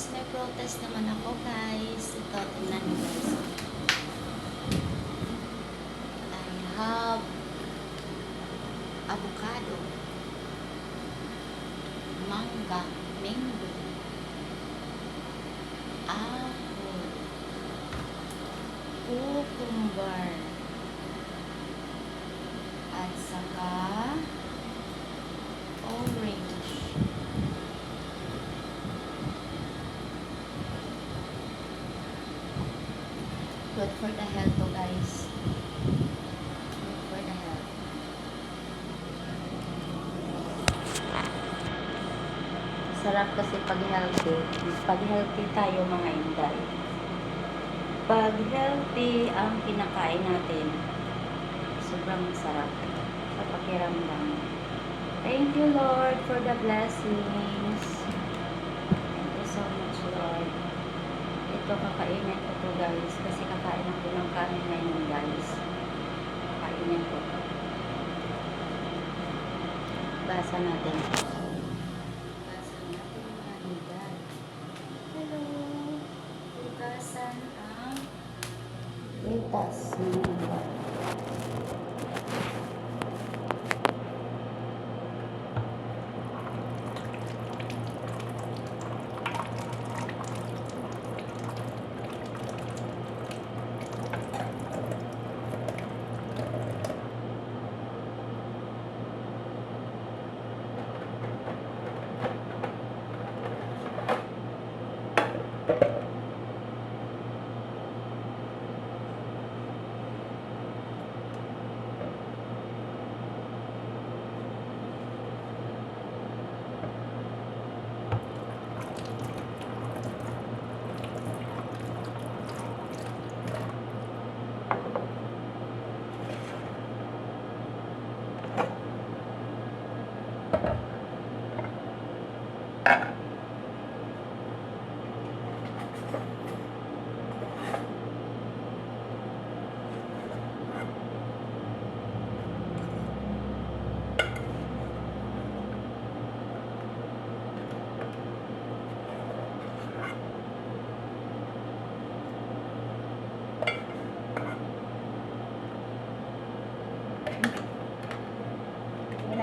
guys, may protest naman ako guys. Ito, tingnan nyo guys. I have avocado, manga, mango, apple, cucumber, at saka orange. Good for the health to guys. Good for the health. Sarap kasi pag healthy. Pag healthy tayo mga inday. Pag healthy ang kinakain natin, sobrang sarap sa pakiramdam. Thank you Lord for the blessings. Thank you so much Lord. Ito kakainin ko to guys kasi kakain ako ng kanin ngayon guys. Kakainin ko to. Basa natin. Basa natin mga higad. Hello. Bukasan ang litas ng higad.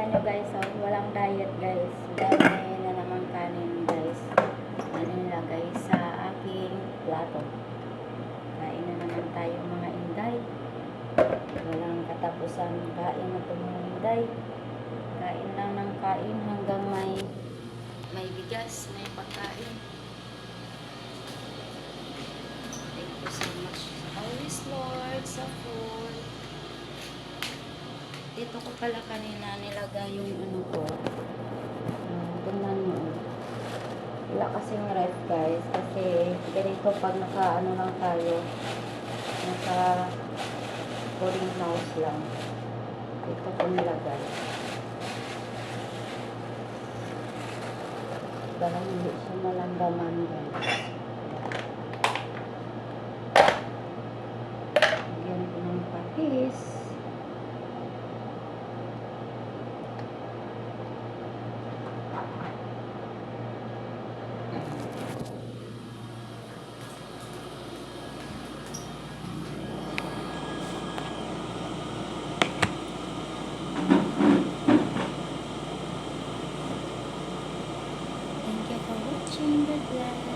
Nyo guys, oh, walang diet guys. Dami na naman kanin guys. Ano nilagay sa aking plato. Kain na naman tayo mga inday. Walang katapusan kain na ito mga inday. Kain lang ng kain hanggang may bigas, may pagkain. Thank you so much always Lord sa food. Dito ko pala kanina nilagay yung ano ko. Tingnan nyo. Wala kasing ref guys. Kasi ganito pag naka ano lang tayo. Naka boarding house lang. Dito ko nilagay. Parang hindi siya malandaman guys. Lagyan ko ng patis. God bless.